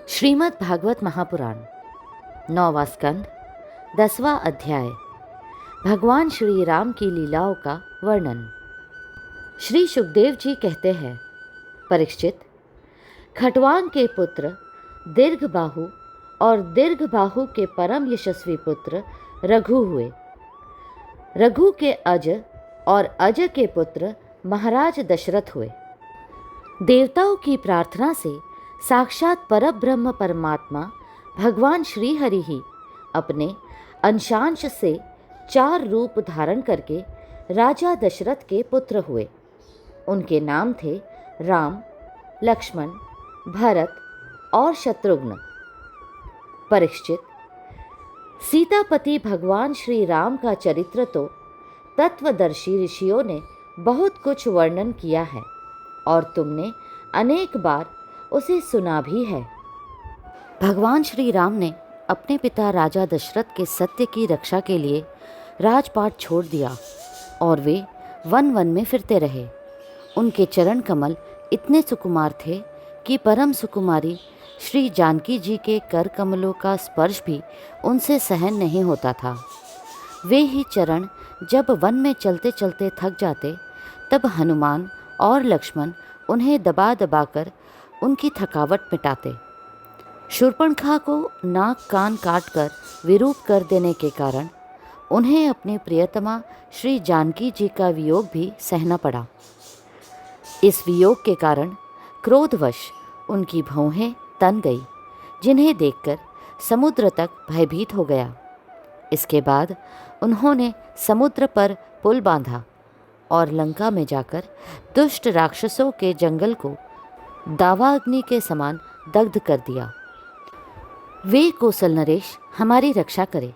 श्रीमद् भागवत महापुराण 9वां स्कंद 10वां अध्याय। भगवान श्री राम की लीलाओं का वर्णन। श्री सुखदेव जी कहते हैं, परीक्षित, खटवांग के पुत्र दीर्घबाहु और दीर्घबाहु के परम यशस्वी पुत्र रघु हुए। रघु के अज और अज के पुत्र महाराज दशरथ हुए। देवताओं की प्रार्थना से साक्षात परब्रह्म परमात्मा भगवान श्री हरि ही अपने अंशांश से 4 रूप धारण करके राजा दशरथ के पुत्र हुए। उनके नाम थे राम, लक्ष्मण, भरत और शत्रुघ्न। परीक्षित, सीतापति भगवान श्री राम का चरित्र तो तत्वदर्शी ऋषियों ने बहुत कुछ वर्णन किया है और तुमने अनेक बार उसे सुना भी है। भगवान श्री राम ने अपने पिता राजा दशरथ के सत्य की रक्षा के लिए राजपाट छोड़ दिया और वे वन वन में फिरते रहे। उनके चरण कमल इतने सुकुमार थे कि परम सुकुमारी श्री जानकी जी के कर कमलों का स्पर्श भी उनसे सहन नहीं होता था। वे ही चरण जब वन में चलते चलते थक जाते, तब हनुमान और लक्ष्मण उन्हें दबा दबाकर उनकी थकावट मिटाते। शूर्पणखा को नाक कान काटकर विरूप कर देने के कारण उन्हें अपने प्रियतमा श्री जानकी जी का वियोग भी सहना पड़ा। इस वियोग के कारण क्रोधवश उनकी भौहें तन गई, जिन्हें देखकर समुद्र तक भयभीत हो गया। इसके बाद उन्होंने समुद्र पर पुल बांधा और लंका में जाकर दुष्ट राक्षसों के जंगल को दावाग्नि के समान दग्ध कर दिया। वे कौशल नरेश हमारी रक्षा करे।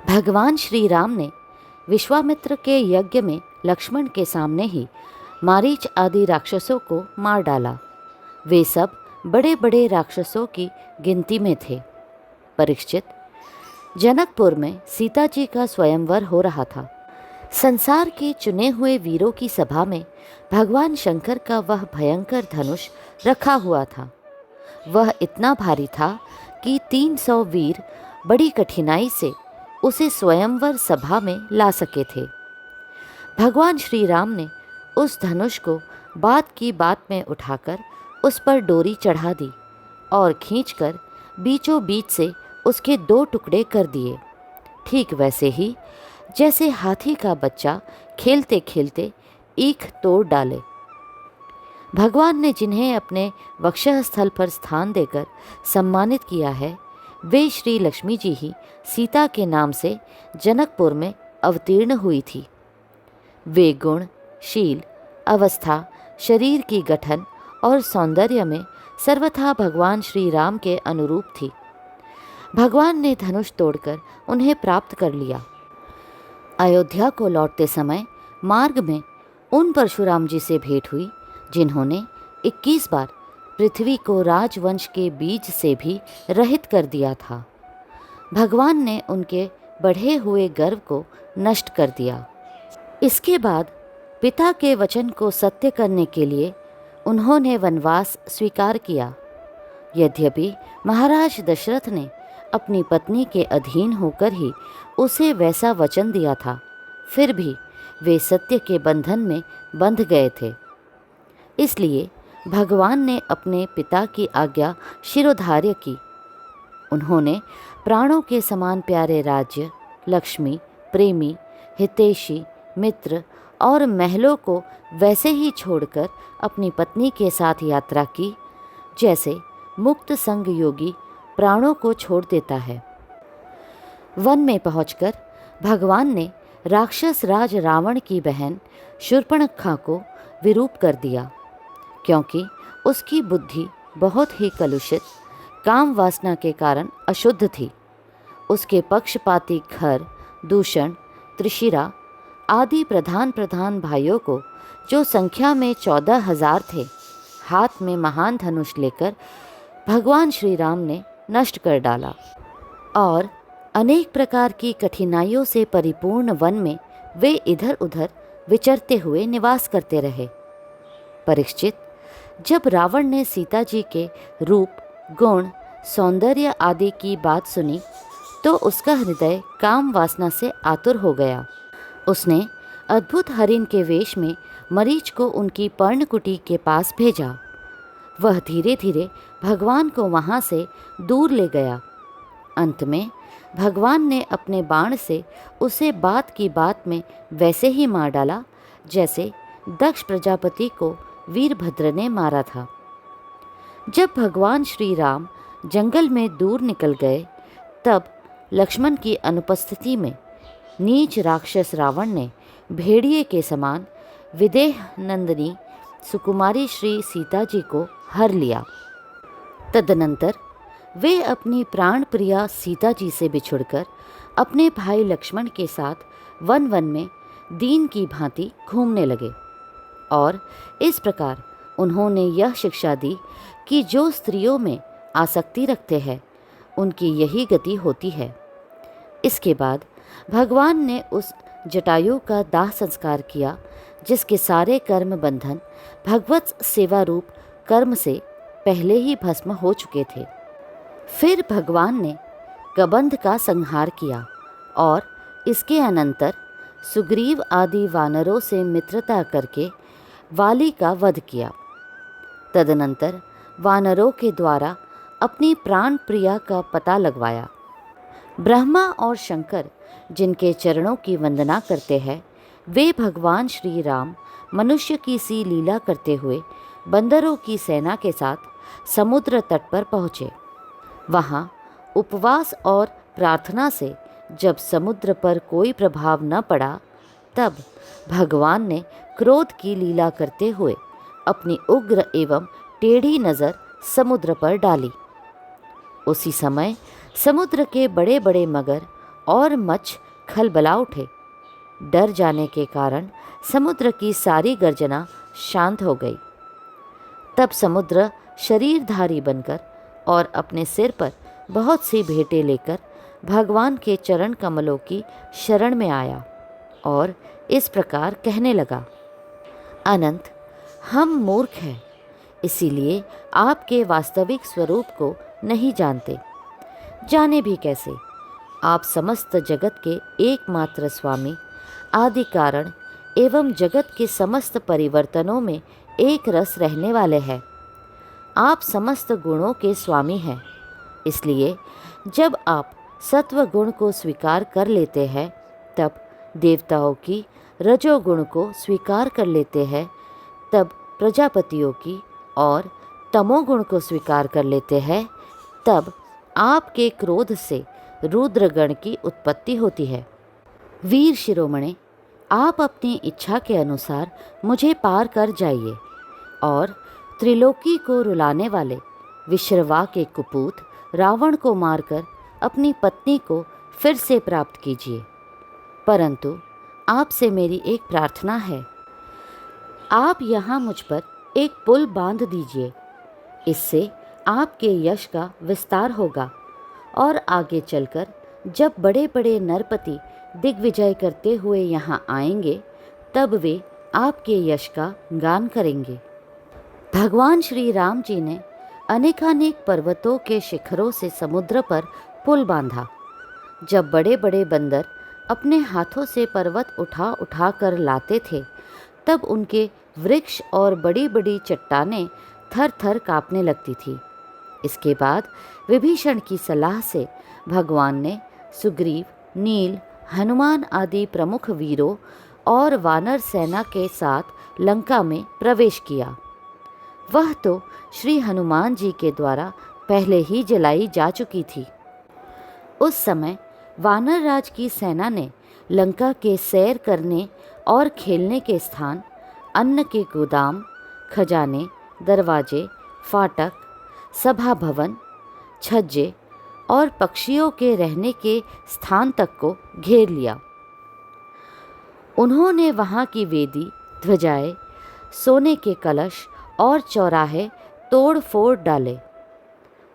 भगवान श्री राम ने विश्वामित्र के यज्ञ में लक्ष्मण के सामने ही मारीच आदि राक्षसों को मार डाला। वे सब बड़े बड़े राक्षसों की गिनती में थे। परीक्षित, जनकपुर में सीता जी का स्वयंवर हो रहा था। संसार के चुने हुए वीरों की सभा में भगवान शंकर का वह भयंकर धनुष रखा हुआ था। वह इतना भारी था कि 300 वीर बड़ी कठिनाई से उसे स्वयंवर सभा में ला सके थे। भगवान श्री राम ने उस धनुष को बात की बात में उठाकर उस पर डोरी चढ़ा दी और खींचकर बीचों बीच से उसके 2 टुकड़े कर दिए। ठीक वैसे ही जैसे हाथी का बच्चा खेलते खेलते ईख तोड़ डाले। भगवान ने जिन्हें अपने वक्षः स्थल पर स्थान देकर सम्मानित किया है, वे श्री लक्ष्मी जी ही सीता के नाम से जनकपुर में अवतीर्ण हुई थी। वे गुण, शील, अवस्था, शरीर की गठन और सौंदर्य में सर्वथा भगवान श्री राम के अनुरूप थी। भगवान ने धनुष तोड़कर उन्हें प्राप्त कर लिया। अयोध्या को लौटते समय मार्ग में उन परशुराम जी से भेंट हुई जिन्होंने 21 बार पृथ्वी को राजवंश के बीज से भी रहित कर दिया था। भगवान ने उनके बढ़े हुए गर्व को नष्ट कर दिया। इसके बाद पिता के वचन को सत्य करने के लिए उन्होंने वनवास स्वीकार किया। यद्यपि महाराज दशरथ ने अपनी पत्नी के अधीन होकर ही उसे वैसा वचन दिया था, फिर भी वे सत्य के बंधन में बंध गए थे। इसलिए भगवान ने अपने पिता की आज्ञा शिरोधार्य की। उन्होंने प्राणों के समान प्यारे राज्य, लक्ष्मी, प्रेमी, हितैषी, मित्र और महलों को वैसे ही छोड़कर अपनी पत्नी के साथ यात्रा की जैसे मुक्त संग योगी प्राणों को छोड़ देता है। वन में पहुंचकर भगवान ने राक्षस राज रावण की बहन शूर्पणखा को विरूप कर दिया, क्योंकि उसकी बुद्धि बहुत ही कलुषित काम वासना के कारण अशुद्ध थी। उसके पक्षपाती खर, दूषण, त्रिशिरा आदि प्रधान भाइयों को, जो संख्या में 14,000 थे, हाथ में महान धनुष लेकर भगवान श्री राम ने नष्ट कर डाला और अनेक प्रकार की कठिनाइयों से परिपूर्ण वन में वे इधर उधर विचरते हुए निवास करते रहे। परीक्षित, जब रावण ने सीता जी के रूप गुण, सौंदर्य आदि की बात सुनी तो उसका हृदय काम वासना से आतुर हो गया। उसने अद्भुत हरिण के वेश में मरीच को उनकी पर्णकुटी के पास भेजा। वह धीरे धीरे भगवान को वहाँ से दूर ले गया। अंत में भगवान ने अपने बाण से उसे बात की बात में वैसे ही मार डाला जैसे दक्ष प्रजापति को वीरभद्र ने मारा था। जब भगवान श्री राम जंगल में दूर निकल गए तब लक्ष्मण की अनुपस्थिति में नीच राक्षस रावण ने भेड़िए के समान विदेह नंदिनी सुकुमारी श्री सीता जी को हर लिया। तदनंतर वे अपनी प्राण प्रिया सीता जी से बिछुड़कर अपने भाई लक्ष्मण के साथ वन वन में दीन की भांति घूमने लगे और इस प्रकार उन्होंने यह शिक्षा दी कि जो स्त्रियों में आसक्ति रखते हैं उनकी यही गति होती है। इसके बाद भगवान ने उस जटायु का दाह संस्कार किया जिसके सारे कर्म बंधन भगवत सेवा रूप कर्म से पहले ही भस्म हो चुके थे। फिर भगवान ने कबंध का संहार किया और इसके अनंतर सुग्रीव आदि वानरों से मित्रता करके वाली का वध किया। तदनंतर वानरों के द्वारा अपनी प्राण प्रिया का पता लगवाया। ब्रह्मा और शंकर जिनके चरणों की वंदना करते हैं वे भगवान श्री राम मनुष्य की सी लीला करते हुए बंदरों की सेना के साथ समुद्र तट पर पहुँचे। वहाँ उपवास और प्रार्थना से जब समुद्र पर कोई प्रभाव न पड़ा तब भगवान ने क्रोध की लीला करते हुए अपनी उग्र एवं टेढ़ी नज़र समुद्र पर डाली। उसी समय समुद्र के बड़े बड़े मगर और मच्छ खलबला उठे। डर जाने के कारण समुद्र की सारी गर्जना शांत हो गई। तब समुद्र शरीरधारी बनकर और अपने सिर पर बहुत सी भेंटें लेकर भगवान के चरण कमलों की शरण में आया और इस प्रकार कहने लगा, अनंत, हम मूर्ख हैं, इसीलिए आपके वास्तविक स्वरूप को नहीं जानते। जाने भी कैसे? आप समस्त जगत के एकमात्र स्वामी, आदि कारण एवं जगत के समस्त परिवर्तनों में एक रस रहने वाले हैं। आप समस्त गुणों के स्वामी हैं। इसलिए जब आप सत्व गुण को स्वीकार कर लेते हैं तब देवताओं की रजोगुण को स्वीकार कर लेते हैं, तब प्रजापतियों की और तमोगुण को स्वीकार कर लेते हैं, तब आपके क्रोध से रुद्रगण की उत्पत्ति होती है। वीर शिरोमणे, आप अपनी इच्छा के अनुसार मुझे पार कर जाइए और त्रिलोकी को रुलाने वाले विश्रवा के कुपूत रावण को मारकर अपनी पत्नी को फिर से प्राप्त कीजिए। परंतु आपसे मेरी एक प्रार्थना है, आप यहाँ मुझ पर एक पुल बांध दीजिए। इससे आपके यश का विस्तार होगा और आगे चलकर जब बड़े बड़े नरपति दिग्विजय करते हुए यहाँ आएंगे तब वे आपके यश का गान करेंगे। भगवान श्री राम जी ने अनेकानेक पर्वतों के शिखरों से समुद्र पर पुल बांधा। जब बड़े बड़े बंदर अपने हाथों से पर्वत उठा उठा कर लाते थे तब उनके वृक्ष और बड़ी बड़ी चट्टानें थर थर काँपने लगती थी। इसके बाद विभीषण की सलाह से भगवान ने सुग्रीव, नील, हनुमान आदि प्रमुख वीरों और वानर सेना के साथ लंका में प्रवेश किया। वह तो श्री हनुमान जी के द्वारा पहले ही जलाई जा चुकी थी। उस समय वानर राज की सेना ने लंका के सैर करने और खेलने के स्थान, अन्न के गोदाम, खजाने, दरवाजे, फाटक, सभा भवन, छज्जे और पक्षियों के रहने के स्थान तक को घेर लिया। उन्होंने वहाँ की वेदी, ध्वजाएं, सोने के कलश और चौराहे तोड़ फोड़ डाले।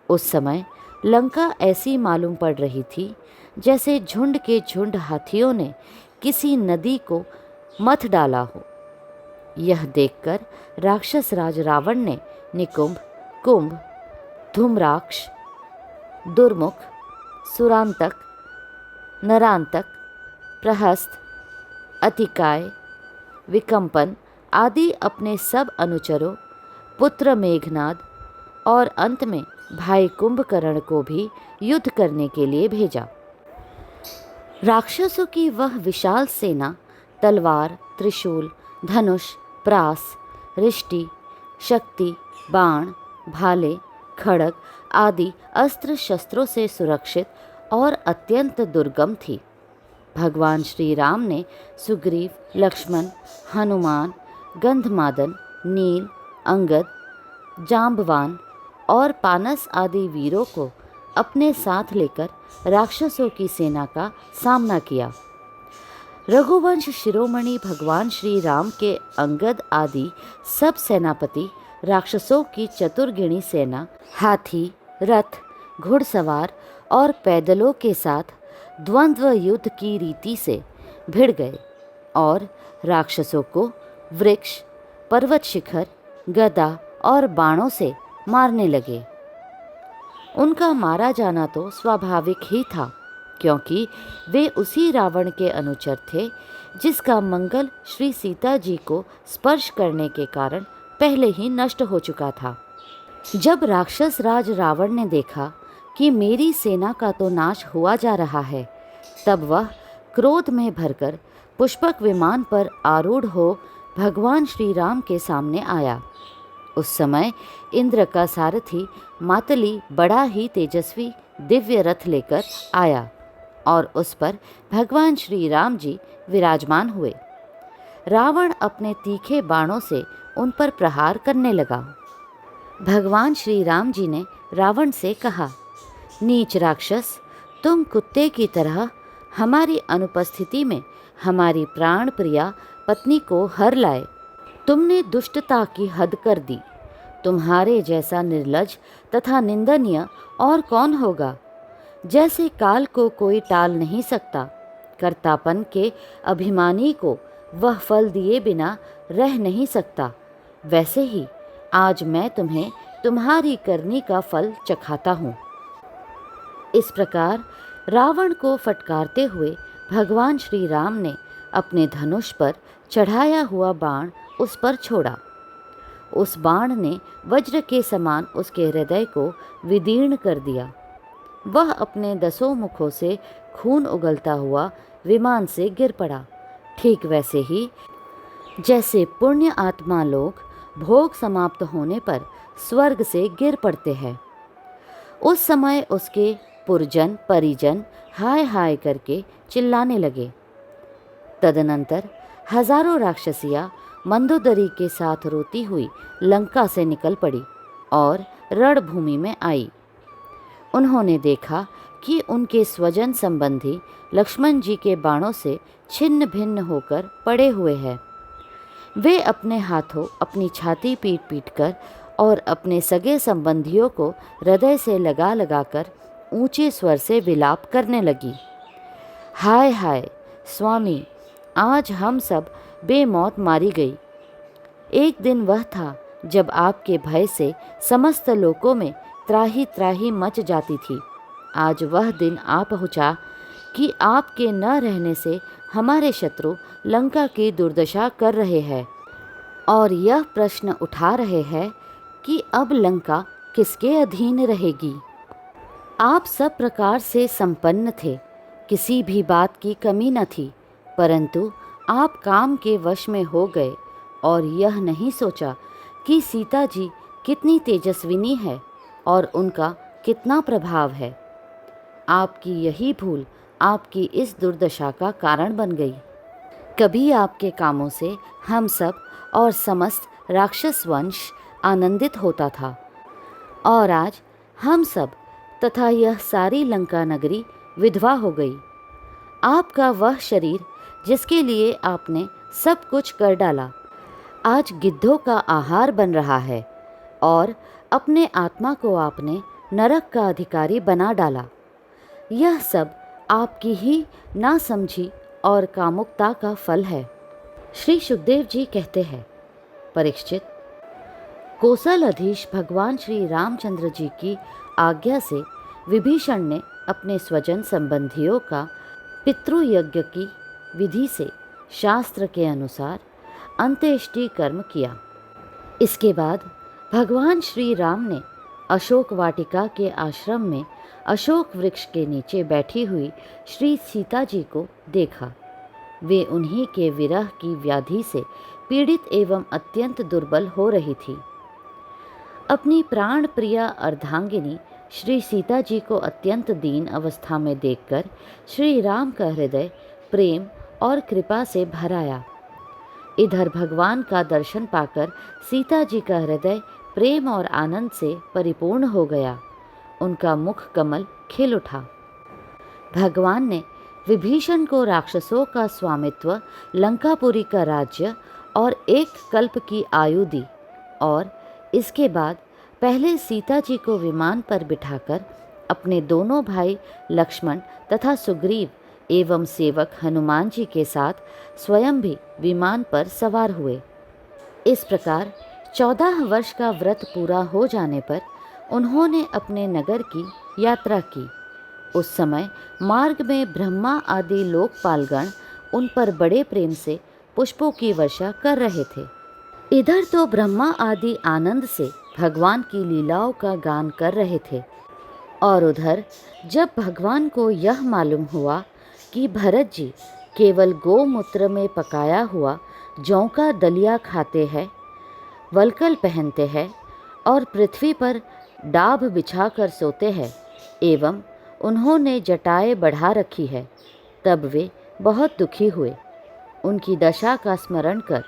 उस समय लंका ऐसी मालूम पड़ रही थी जैसे झुंड के झुंड हाथियों ने किसी नदी को मथ डाला हो। यह देखकर राक्षस राज रावण ने निकुंभ, कुंभ, धूम्राक्ष, दुर्मुख, सुरांतक, नरांतक, प्रहस्त, अतिकाय, विकम्पन आदि अपने सब अनुचरों, पुत्र मेघनाद और अंत में भाई कुंभकर्ण को भी युद्ध करने के लिए भेजा। राक्षसों की वह विशाल सेना तलवार, त्रिशूल, धनुष, प्रास, रिष्टि, शक्ति, बाण, भाले, खड़ग आदि अस्त्र शस्त्रों से सुरक्षित और अत्यंत दुर्गम थी। भगवान श्री राम ने सुग्रीव, लक्ष्मण, हनुमान, गंधमादन, नील, अंगद, जांबवान और पानस आदि वीरों को अपने साथ लेकर राक्षसों की सेना का सामना किया। रघुवंश शिरोमणि भगवान श्री राम के अंगद आदि सब सेनापति राक्षसों की चतुर्गिणी सेना हाथी, रथ, घुड़सवार और पैदलों के साथ द्वंद्व युद्ध की रीति से भिड़ गए और राक्षसों को वृक्ष, पर्वत शिखर, गदा और बाणों से मारने लगे। उनका मारा जाना तो स्वाभाविक ही था, क्योंकि वे उसी रावण के अनुचर थे जिसका मंगल श्री सीता जी को स्पर्श करने के कारण पहले ही नष्ट हो चुका था। जब राक्षस राज रावण ने देखा कि मेरी सेना का तो नाश हुआ जा रहा है, तब वह क्रोध में भरकर पुष्पक विमान पर आरूढ़ हो भगवान श्री राम के सामने आया। उस समय इंद्र का सारथी मातली बड़ा ही तेजस्वी दिव्य रथ लेकर आया और उस पर भगवान श्री राम जी विराजमान हुए। रावण अपने तीखे बाणों से उन पर प्रहार करने लगा। भगवान श्री राम जी ने रावण से कहा, नीच राक्षस, तुम कुत्ते की तरह हमारी अनुपस्थिति में हमारी प्राण प्रिया पत्नी को हर लाए। तुमने दुष्टता की हद कर दी। तुम्हारे जैसा निर्लज तथा निंदनीय और कौन होगा। जैसे काल को कोई टाल नहीं सकता, कर्तापन के अभिमानी को वह फल दिए बिना रह नहीं सकता, वैसे ही आज मैं तुम्हें तुम्हारी करनी का फल चखाता हूँ। इस प्रकार रावण को फटकारते हुए भगवान श्री राम ने अपने धनुष पर चढ़ाया हुआ बाण उस पर छोड़ा। उस बाण ने वज्र के समान उसके हृदय को विदीर्ण कर दिया। वह अपने 10 मुखों से खून उगलता हुआ विमान से गिर पड़ा। ठीक वैसे ही जैसे पुण्य आत्मा लोग भोग समाप्त होने पर स्वर्ग से गिर पड़ते हैं। उस समय उसके पुरजन परिजन हाय हाय करके चिल्लाने लगे। तदनंतर हजारों राक्षसियां मंदोदरी के साथ रोती हुई लंका से निकल पड़ी और रणभूमि में आई। उन्होंने देखा कि उनके स्वजन संबंधी लक्ष्मण जी के बाणों से छिन्न भिन्न होकर पड़े हुए हैं। वे अपने हाथों अपनी छाती पीट पीट कर और अपने सगे संबंधियों को हृदय से लगा लगाकर ऊंचे स्वर से विलाप करने लगी। हाय हाय स्वामी, आज हम सब बेमौत मारी गई। एक दिन वह था जब आपके भय से समस्त लोकों में त्राही त्राही मच जाती थी। आज वह दिन आ पहुँचा कि आपके न रहने से हमारे शत्रु लंका की दुर्दशा कर रहे हैं और यह प्रश्न उठा रहे हैं कि अब लंका किसके अधीन रहेगी। आप सब प्रकार से संपन्न थे, किसी भी बात की कमी न थी, परंतु आप काम के वश में हो गए और यह नहीं सोचा कि सीता जी कितनी तेजस्विनी है और उनका कितना प्रभाव है। आपकी यही भूल आपकी इस दुर्दशा का कारण बन गई। कभी आपके कामों से हम सब और समस्त राक्षस वंश आनंदित होता था और आज हम सब तथा यह सारी लंका नगरी विधवा हो गई। आपका वह शरीर जिसके लिए आपने सब कुछ कर डाला, आज गिद्धों का आहार बन रहा है और अपने आत्मा को आपने नरक का अधिकारी बना डाला। यह सब आपकी ही नासमझी और कामुकता का फल है। श्री सुखदेव जी कहते हैं, परीक्षित, कोसलाधीश भगवान श्री रामचंद्र जी की आज्ञा से विभीषण ने अपने स्वजन संबंधियों का पितृयज्ञ की विधि से शास्त्र के अनुसार अंत्येष्टि कर्म किया। इसके बाद भगवान श्री राम ने अशोक वाटिका के आश्रम में अशोक वृक्ष के नीचे बैठी हुई श्री सीता जी को देखा। वे उन्हीं के विरह की व्याधि से पीड़ित एवं अत्यंत दुर्बल हो रही थी। अपनी प्राण प्रिया अर्धांगिनी श्री सीता जी को अत्यंत दीन अवस्था में देखकर श्री राम का हृदय प्रेम और कृपा से भर आया। इधर भगवान का दर्शन पाकर सीता जी का हृदय प्रेम और आनंद से परिपूर्ण हो गया। उनका मुख कमल खिल उठा। भगवान ने विभीषण को राक्षसों का स्वामित्व, लंकापुरी का राज्य और 1 कल्प की आयु दी और इसके बाद पहले सीता जी को विमान पर बिठाकर अपने दोनों भाई लक्ष्मण तथा सुग्रीव एवं सेवक हनुमान जी के साथ स्वयं भी विमान पर सवार हुए। इस प्रकार 14 वर्ष का व्रत पूरा हो जाने पर उन्होंने अपने नगर की यात्रा की। उस समय मार्ग में ब्रह्मा आदि लोकपालगण उन पर बड़े प्रेम से पुष्पों की वर्षा कर रहे थे। इधर तो ब्रह्मा आदि आनंद से भगवान की लीलाओं का गान कर रहे थे और उधर जब भगवान को यह मालूम हुआ कि भरत जी केवल गोमूत्र में पकाया हुआ जौ का दलिया खाते हैं, वल्कल पहनते हैं और पृथ्वी पर डाभ बिछाकर सोते हैं एवं उन्होंने जटाएं बढ़ा रखी है, तब वे बहुत दुखी हुए। उनकी दशा का स्मरण कर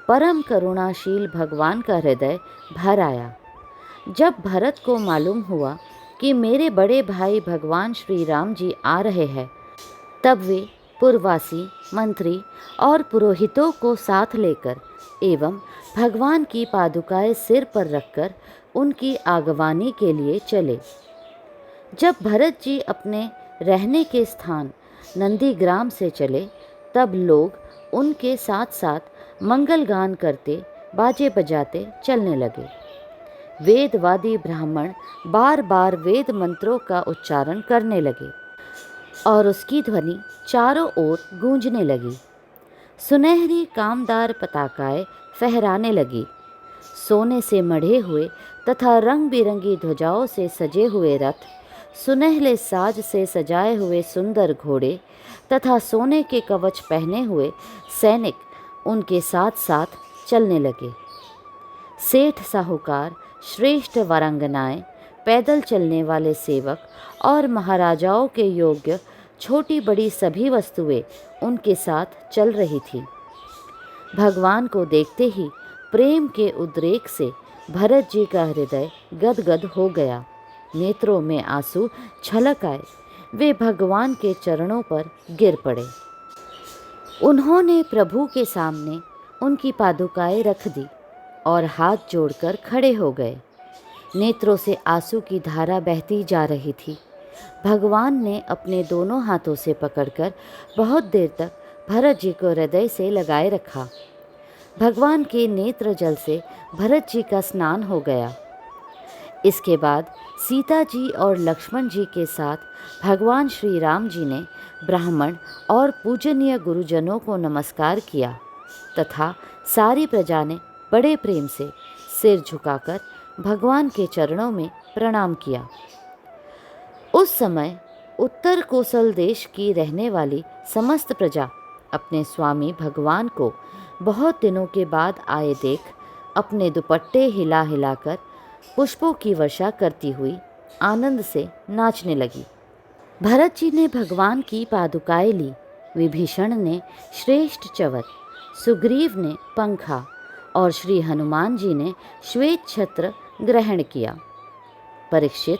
परम करुणाशील भगवान का हृदय भर आया। जब भरत को मालूम हुआ कि मेरे बड़े भाई भगवान श्री राम जी आ रहे हैं, तब वे पुरवासी, मंत्री और पुरोहितों को साथ लेकर एवं भगवान की पादुकाएं सिर पर रखकर उनकी आगवानी के लिए चले। जब भरत जी अपने रहने के स्थान नंदीग्राम से चले, तब लोग उनके साथ साथ मंगल गान करते, बाजे बजाते चलने लगे। वेदवादी ब्राह्मण बार बार वेद मंत्रों का उच्चारण करने लगे और उसकी ध्वनि चारों ओर गूंजने लगी। सुनहरी कामदार पताकाएं फहराने लगी। सोने से मढ़े हुए तथा रंग बिरंगी ध्वजाओं से सजे हुए रथ, सुनहले साज से सजाए हुए सुंदर घोड़े तथा सोने के कवच पहने हुए सैनिक उनके साथ साथ चलने लगे। सेठ साहूकार, श्रेष्ठ वारंगनाएं, पैदल चलने वाले सेवक और महाराजाओं के योग्य छोटी बड़ी सभी वस्तुएं उनके साथ चल रही थी। भगवान को देखते ही प्रेम के उद्रेक से भरत जी का हृदय गदगद हो गया। नेत्रों में आंसू छलक आए। वे भगवान के चरणों पर गिर पड़े। उन्होंने प्रभु के सामने उनकी पादुकाएं रख दी और हाथ जोड़कर खड़े हो गए। नेत्रों से आंसू की धारा बहती जा रही थी। भगवान ने अपने दोनों हाथों से पकड़कर बहुत देर तक भरत जी को हृदय से लगाए रखा। भगवान के नेत्र जल से भरत जी का स्नान हो गया। इसके बाद सीता जी और लक्ष्मण जी के साथ भगवान श्री राम जी ने ब्राह्मण और पूजनीय गुरुजनों को नमस्कार किया तथा सारी प्रजा ने बड़े प्रेम से सिर झुकाकर भगवान के चरणों में प्रणाम किया। उस समय उत्तर कोसल देश की रहने वाली समस्त प्रजा अपने स्वामी भगवान को बहुत दिनों के बाद आए देख अपने दुपट्टे हिला हिलाकर पुष्पों की वर्षा करती हुई आनंद से नाचने लगी। भरत जी ने भगवान की पादुकाएं ली। विभीषण ने श्रेष्ठ चवर, सुग्रीव ने पंखा और श्री हनुमान जी ने श्वेत छत्र ग्रहण किया। परीक्षित,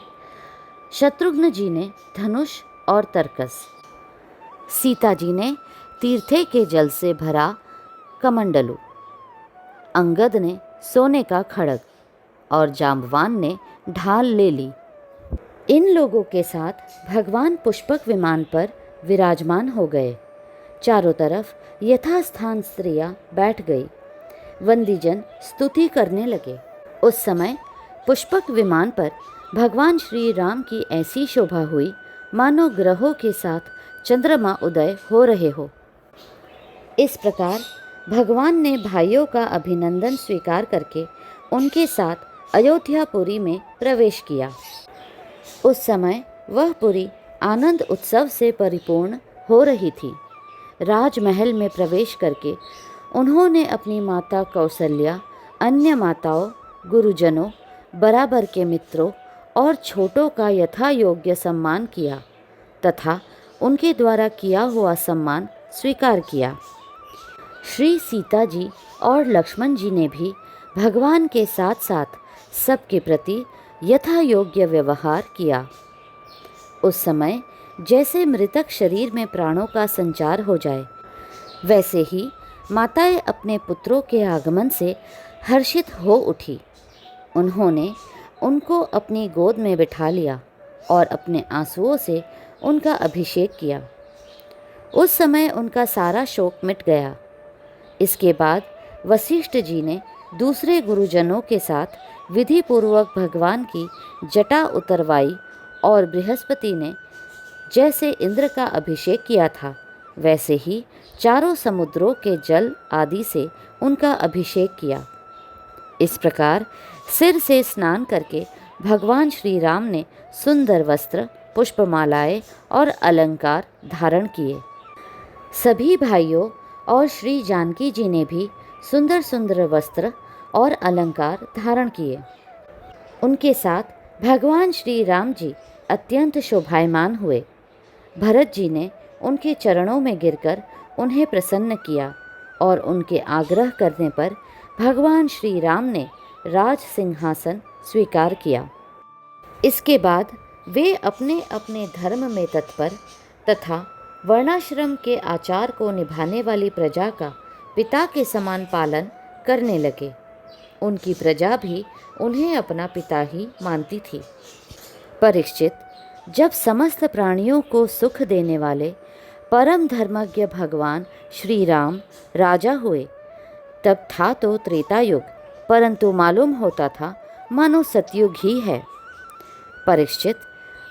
शत्रुघ्न जी ने धनुष और तरकस, सीता जी ने तीर्थे के जल से भरा कमंडलू, अंगद ने सोने का खड़ग और जाम्बवान ने ढाल ले ली। इन लोगों के साथ भगवान पुष्पक विमान पर विराजमान हो गए। चारों तरफ यथास्थान स्त्रियां बैठ गई। वंदीजन स्तुति करने लगे। उस समय पुष्पक विमान पर भगवान श्री राम की ऐसी शोभा हुई मानो ग्रहों के साथ चंद्रमा उदय हो रहे हो। इस प्रकार भगवान ने भाइयों का अभिनंदन स्वीकार करके उनके साथ अयोध्यापुरी में प्रवेश किया। उस समय वह पुरी आनंद उत्सव से परिपूर्ण हो रही थी। राजमहल में प्रवेश करके उन्होंने अपनी माता कौसल्या, अन्य माताओं, गुरुजनों, बराबर के मित्रों और छोटों का यथा योग्य सम्मान किया तथा उनके द्वारा किया हुआ सम्मान स्वीकार किया। श्री सीता जी और लक्ष्मण जी ने भी भगवान के साथ साथ सबके प्रति यथा योग्य व्यवहार किया। उस समय जैसे मृतक शरीर में प्राणों का संचार हो जाए, वैसे ही माताएं अपने पुत्रों के आगमन से हर्षित हो उठी। उन्होंने उनको अपनी गोद में बिठा लिया और अपने आंसुओं से उनका अभिषेक किया। उस समय उनका सारा शोक मिट गया। इसके बाद वशिष्ठ जी ने दूसरे गुरुजनों के साथ विधि पूर्वक भगवान की जटा उतरवाई और बृहस्पति ने जैसे इंद्र का अभिषेक किया था, वैसे ही चारों समुद्रों के जल आदि से उनका अभिषेक किया। इस प्रकार सिर से स्नान करके भगवान श्री राम ने सुंदर वस्त्र, पुष्पमालाएं और अलंकार धारण किए। सभी भाइयों और श्री जानकी जी ने भी सुंदर सुंदर वस्त्र और अलंकार धारण किए। उनके साथ भगवान श्री राम जी अत्यंत शोभायमान हुए। भरत जी ने उनके चरणों में गिरकर उन्हें प्रसन्न किया और उनके आग्रह करने पर भगवान श्री राम ने राज सिंहासन स्वीकार किया। इसके बाद वे अपने अपने धर्म में तत्पर तथा वर्णाश्रम के आचार को निभाने वाली प्रजा का पिता के समान पालन करने लगे। उनकी प्रजा भी उन्हें अपना पिता ही मानती थी। परीक्षित, जब समस्त प्राणियों को सुख देने वाले परम धर्मज्ञ भगवान श्री राम राजा हुए, तब था तो त्रेता युग, परंतु मालूम होता था मानो सतयुग ही है। परीक्षित,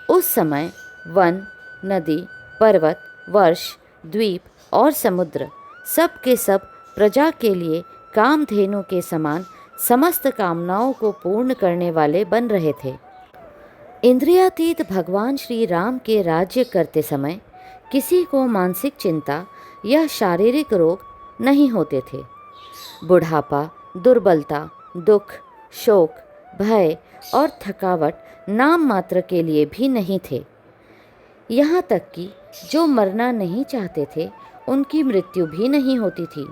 उस समय वन, नदी, पर्वत, वर्ष, द्वीप और समुद्र सब के सब प्रजा के लिए कामधेनु के समान समस्त कामनाओं को पूर्ण करने वाले बन रहे थे। इंद्रियातीत भगवान श्री राम के राज्य करते समय किसी को मानसिक चिंता या शारीरिक रोग नहीं होते थे। बुढ़ापा, दुर्बलता, दुख, शोक, भय और थकावट नाम मात्र के लिए भी नहीं थे। यहाँ तक कि जो मरना नहीं चाहते थे, उनकी मृत्यु भी नहीं होती थी।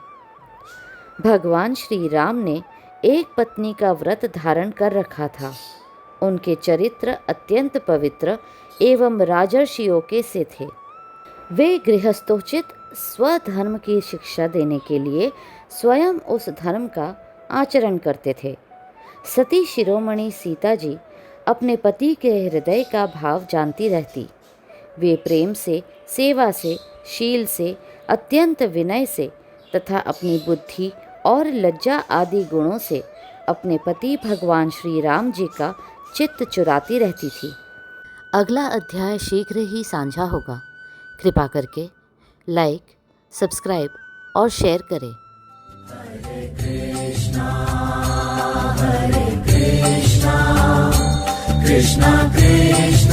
भगवान श्री राम ने एक पत्नी का व्रत धारण कर रखा था। उनके चरित्र अत्यंत पवित्र एवं राजर्षियों के से थे। वे गृहस्थोचित स्वधर्म की शिक्षा देने के लिए स्वयं उस धर्म का आचरण करते थे। सती शिरोमणि सीता जी अपने पति के हृदय का भाव जानती रहती। वे प्रेम से, सेवा से, शील से, अत्यंत विनय से तथा अपनी बुद्धि और लज्जा आदि गुणों से अपने पति भगवान श्री राम जी का चित्त चुराती रहती थी। अगला अध्याय शीघ्र ही साझा होगा। कृपा करके लाइक, सब्सक्राइब और शेयर करें। हरे कृष्णा कृष्णा कृष्णा